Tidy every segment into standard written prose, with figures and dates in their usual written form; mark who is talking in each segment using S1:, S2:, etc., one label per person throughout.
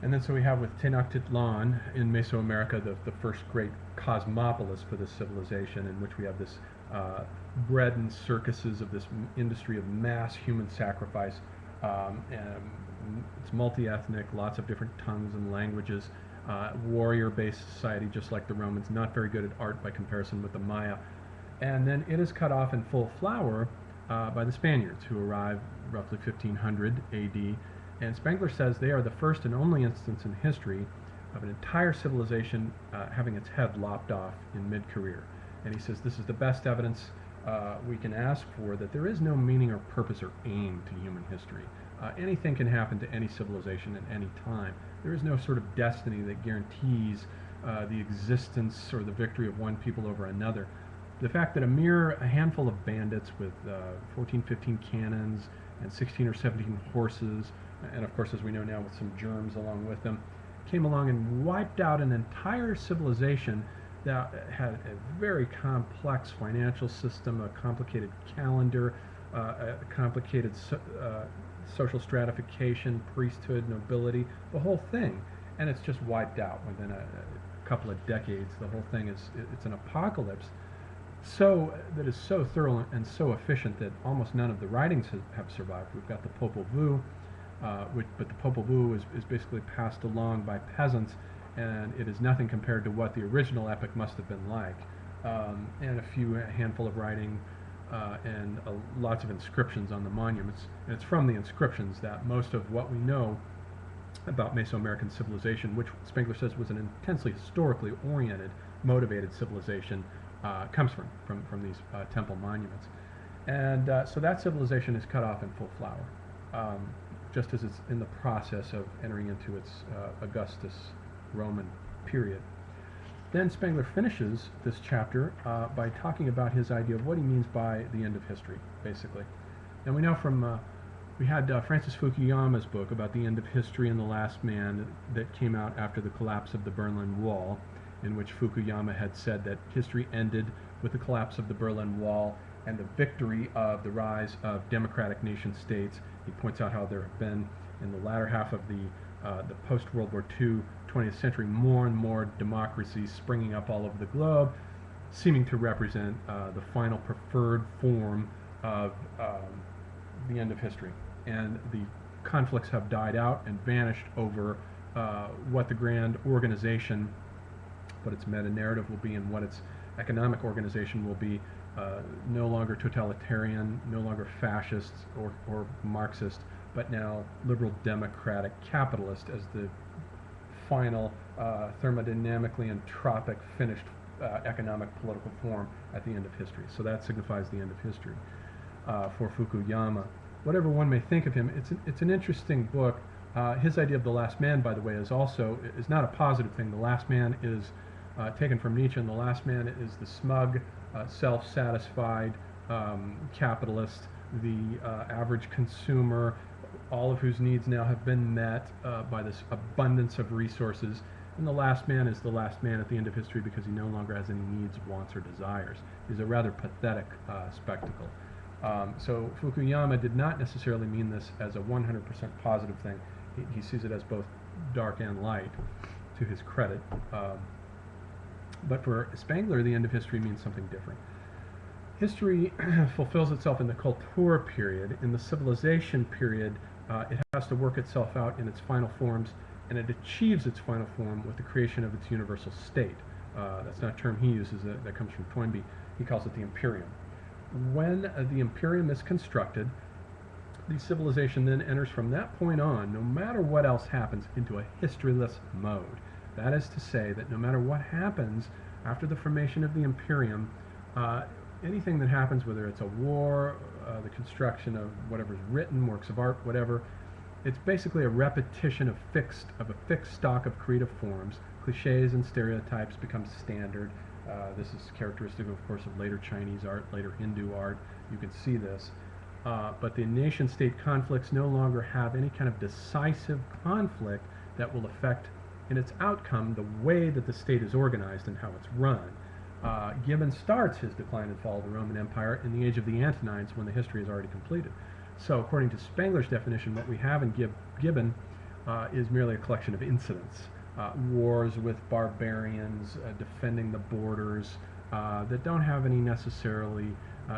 S1: And then so we have with Tenochtitlan in Mesoamerica, the first great cosmopolis for this civilization, in which we have this bread and circuses of this industry of mass human sacrifice. And it's multi-ethnic, lots of different tongues and languages, warrior-based society, just like the Romans, not very good at art by comparison with the Maya. And then it is cut off in full flower by the Spaniards, who arrive roughly 1500 AD. And Spengler says they are the first and only instance in history of an entire civilization having its head lopped off in mid-career. And he says this is the best evidence we can ask for that there is no meaning or purpose or aim to human history. Anything can happen to any civilization at any time. There is no sort of destiny that guarantees the existence or the victory of one people over another. The fact that a handful of bandits with 14, 15 cannons and 16 or 17 horses, and of course, as we know now, with some germs along with them, came along and wiped out an entire civilization that had a very complex financial system, a complicated calendar, a complicated social stratification, priesthood, nobility, the whole thing. And it's just wiped out within a couple of decades. The whole thing it's an apocalypse that is so thorough and so efficient that almost none of the writings have survived. We've got the Popol Vuh, but the Popol Vuh is basically passed along by peasants, and it is nothing compared to what the original epic must have been like. And a handful of writing and lots of inscriptions on the monuments. And it's from the inscriptions that most of what we know about Mesoamerican civilization, which Spengler says was an intensely historically oriented, motivated civilization, comes from these temple monuments. And so that civilization is cut off in full flower, just as it's in the process of entering into its Augustus Roman period. Then Spengler finishes this chapter by talking about his idea of what he means by the end of history, basically. And we know from, we had Francis Fukuyama's book about the end of history and the last man that came out after the collapse of the Berlin Wall, in which Fukuyama had said that history ended with the collapse of the Berlin Wall and the victory of the rise of democratic nation states. He points out how there have been, in the latter half of the post-World War II 20th century, more and more democracies springing up all over the globe, seeming to represent the final preferred form of the end of history. And the conflicts have died out and vanished over what the grand organization, what its meta-narrative will be, and what its economic organization will be. No longer totalitarian, no longer fascist or Marxist, but now liberal democratic capitalist as the final thermodynamically entropic finished economic political form at the end of history. So that signifies the end of history for Fukuyama. Whatever one may think of him, it's an interesting book. His idea of the last man, by the way, is not a positive thing. The last man is taken from Nietzsche, and the last man is the smug, self-satisfied capitalist, the average consumer, all of whose needs now have been met by this abundance of resources. And the last man is the last man at the end of history because he no longer has any needs, wants, or desires. He's a rather pathetic spectacle. So Fukuyama did not necessarily mean this as a 100% positive thing. He sees it as both dark and light, to his credit. But for Spengler, the end of history means something different. History fulfills itself in the Kultur period. In the civilization period, it has to work itself out in its final forms, and it achieves its final form with the creation of its universal state. That's not a term he uses, that comes from Toynbee. He calls it the Imperium. When the Imperium is constructed, the civilization then enters from that point on, no matter what else happens, into a historyless mode. That is to say that no matter what happens after the formation of the Imperium, anything that happens, whether it's a war, the construction of whatever's written, works of art, whatever, it's basically a repetition of a fixed stock of creative forms. Cliches and stereotypes become standard. This is characteristic, of course, of later Chinese art, later Hindu art. You can see this. But the nation-state conflicts no longer have any kind of decisive conflict that will affect, in its outcome, the way that the state is organized and how it's run. Gibbon starts his Decline and Fall of the Roman Empire in the age of the Antonines, when the history is already completed. So according to Spengler's definition, what we have in Gibbon is merely a collection of incidents. Wars with barbarians, defending the borders, that don't have any necessarily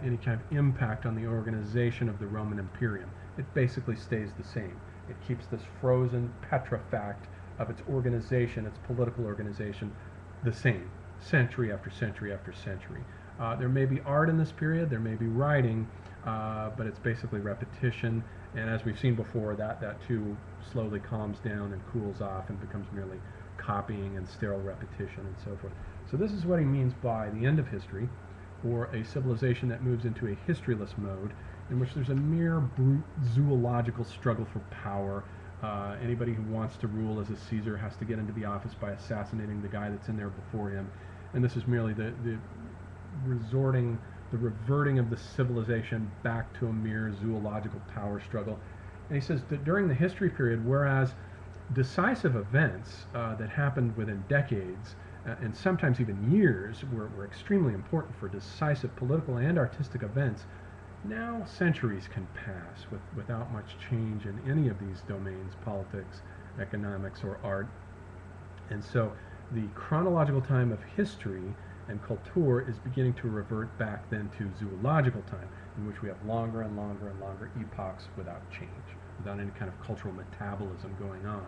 S1: any kind of impact on the organization of the Roman Imperium. It basically stays the same. It keeps this frozen petrifact of its organization, its political organization, the same, century after century after century. There may be art in this period, there may be writing, but it's basically repetition, and as we've seen before, that too slowly calms down and cools off and becomes merely copying and sterile repetition and so forth. So this is what he means by the end of history, or a civilization that moves into a historyless mode, in which there's a mere brute zoological struggle for power. Anybody who wants to rule as a Caesar has to get into the office by assassinating the guy that's in there before him, and this is merely the reverting of the civilization back to a mere zoological power struggle. And he says that during the history period, whereas decisive events that happened within decades and sometimes even years were extremely important for decisive political and artistic events, now centuries can pass without much change in any of these domains, politics, economics, or art. And so the chronological time of history and culture is beginning to revert back then to zoological time, in which we have longer and longer and longer epochs without change, without any kind of cultural metabolism going on.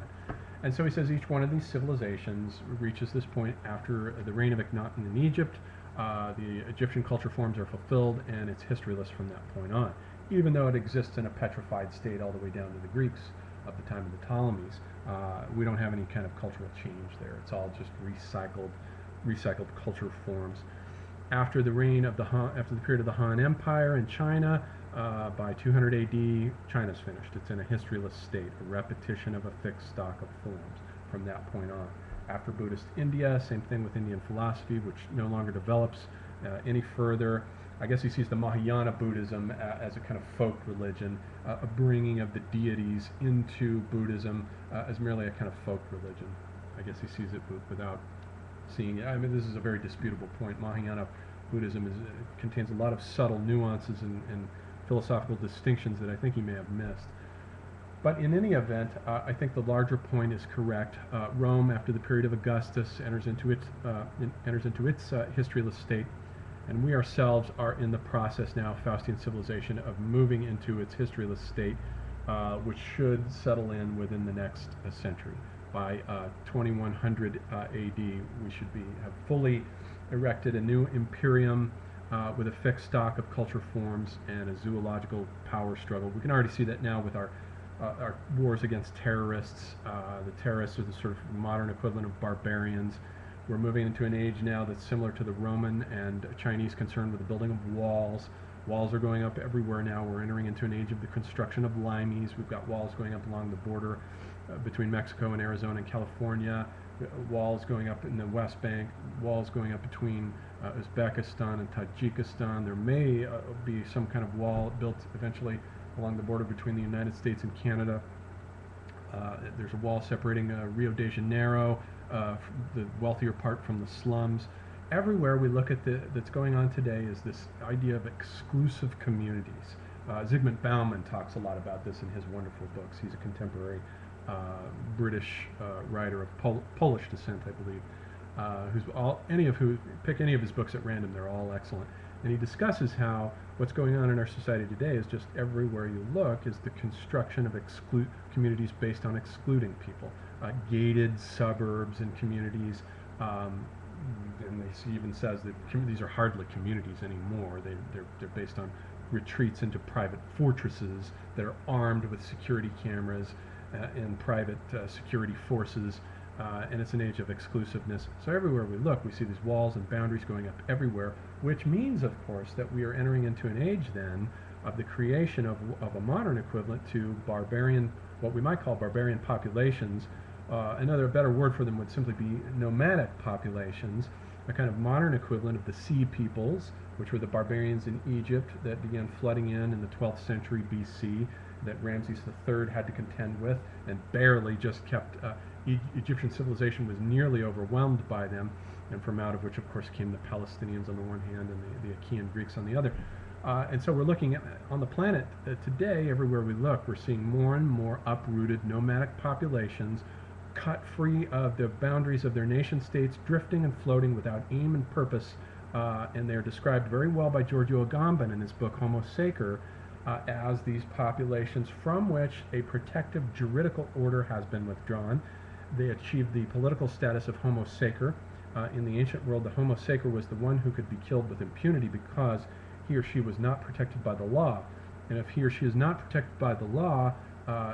S1: And so he says each one of these civilizations reaches this point after the reign of Akhenaten in Egypt. The Egyptian culture forms are fulfilled, and it's historyless from that point on, even though it exists in a petrified state all the way down to the Greeks of the time of the Ptolemies. We don't have any kind of cultural change there. It's all just recycled culture forms. After the reign of after the period of the Han Empire in China, by 200 AD, China's finished. It's in a historyless state, a repetition of a fixed stock of forms from that point on. After Buddhist India, same thing with Indian philosophy, which no longer develops any further. I guess he sees the Mahayana Buddhism as a kind of folk religion, a bringing of the deities into Buddhism as merely a kind of folk religion. I guess he sees it without seeing it. I mean, this is a very disputable point. Mahayana Buddhism contains a lot of subtle nuances and philosophical distinctions that I think he may have missed. But in any event, I think the larger point is correct. Rome, after the period of Augustus, enters into its historyless state, and we ourselves are in the process now, Faustian Civilization, of moving into its historyless state, which should settle in within the next century. By 2100 AD, we should have fully erected a new imperium with a fixed stock of culture forms and a zoological power struggle. We can already see that now with our wars against terrorists. The terrorists are the sort of modern equivalent of barbarians. We're moving into an age now that's similar to the Roman and Chinese concern with the building of walls. Walls are going up everywhere now. We're entering into an age of the construction of limes. We've got walls going up along the border between Mexico and Arizona and California, walls going up in the West Bank, walls going up between Uzbekistan and Tajikistan. There may be some kind of wall built eventually along the border between the United States and Canada. There's a wall separating Rio de Janeiro, the wealthier part, from the slums. Everywhere we look at that's going on today is this idea of exclusive communities. Zygmunt Bauman talks a lot about this in his wonderful books. He's a contemporary British writer of Polish descent, I believe, pick any of his books at random, they're all excellent. And he discusses how what's going on in our society today is just everywhere you look is the construction of communities based on excluding people, gated suburbs and communities. And he even says that these are hardly communities anymore. They're based on retreats into private fortresses that are armed with security cameras and private security forces, and it's an age of exclusiveness. So everywhere we look, we see these walls and boundaries going up everywhere, which means, of course, that we are entering into an age then of the creation of a modern equivalent to barbarian, what we might call barbarian populations. Another better word for them would simply be nomadic populations, a kind of modern equivalent of the sea peoples, which were the barbarians in Egypt that began flooding in the 12th century BC, that Ramses III had to contend with, and barely just kept. Egyptian civilization was nearly overwhelmed by them, and from out of which, of course, came the Palestinians on the one hand and the Achaean Greeks on the other. And so we're looking at, on the planet today, everywhere we look, we're seeing more and more uprooted nomadic populations cut free of the boundaries of their nation states, drifting and floating without aim and purpose. And they're described very well by Giorgio Agamben in his book Homo Sacer as these populations from which a protective juridical order has been withdrawn. They achieved the political status of Homo Sacer. In the ancient world, the Homo Sacer was the one who could be killed with impunity because he or she was not protected by the law. And if he or she is not protected by the law,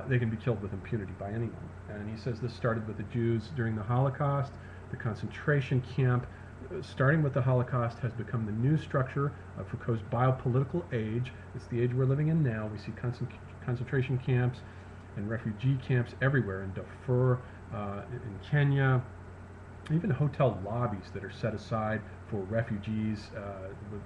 S1: they can be killed with impunity by anyone. And he says this started with the Jews during the Holocaust. The concentration camp, starting with the Holocaust, has become the new structure of Foucault's biopolitical age. It's the age we're living in now. We see concentration camps and refugee camps everywhere, in Darfur, in Kenya, even hotel lobbies that are set aside for refugees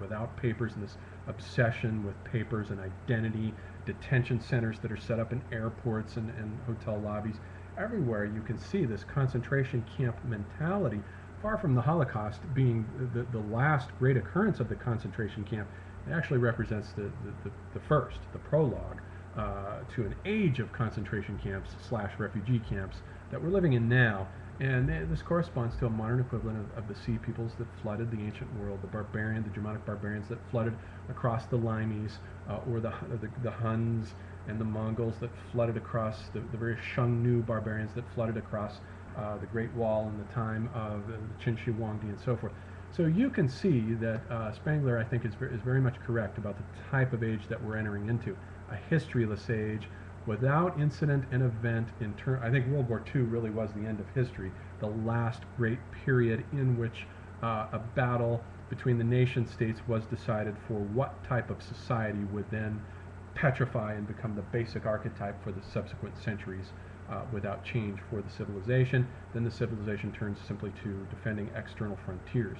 S1: without papers, and this obsession with papers and identity, detention centers that are set up in airports and hotel lobbies. Everywhere you can see this concentration camp mentality, far from the Holocaust being the last great occurrence of the concentration camp. It actually represents the first, the prologue to an age of concentration camps / refugee camps that we're living in now. And this corresponds to a modern equivalent of the sea peoples that flooded the ancient world, the Germanic barbarians that flooded across the Limes, or the Huns and the Mongols that flooded across, the very Xiongnu barbarians that flooded across the Great Wall in the time of the Qin Shi Huangdi and so forth. So you can see that Spengler, I think, is very much correct about the type of age that we're entering into, a historyless age, without incident and event. I think World War II really was the end of history, the last great period in which a battle between the nation states was decided for what type of society would then petrify and become the basic archetype for the subsequent centuries without change for the civilization. Then the civilization turns simply to defending external frontiers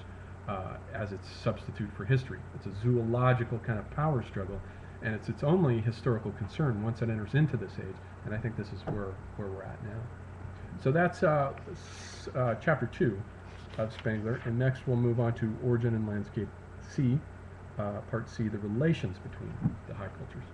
S1: as its substitute for history. It's a zoological kind of power struggle, and it's its only historical concern once it enters into this age, and I think this is where we're at now. So that's chapter 2 of Spengler, and next we'll move on to Origin and Landscape C, part C, the relations between the high cultures.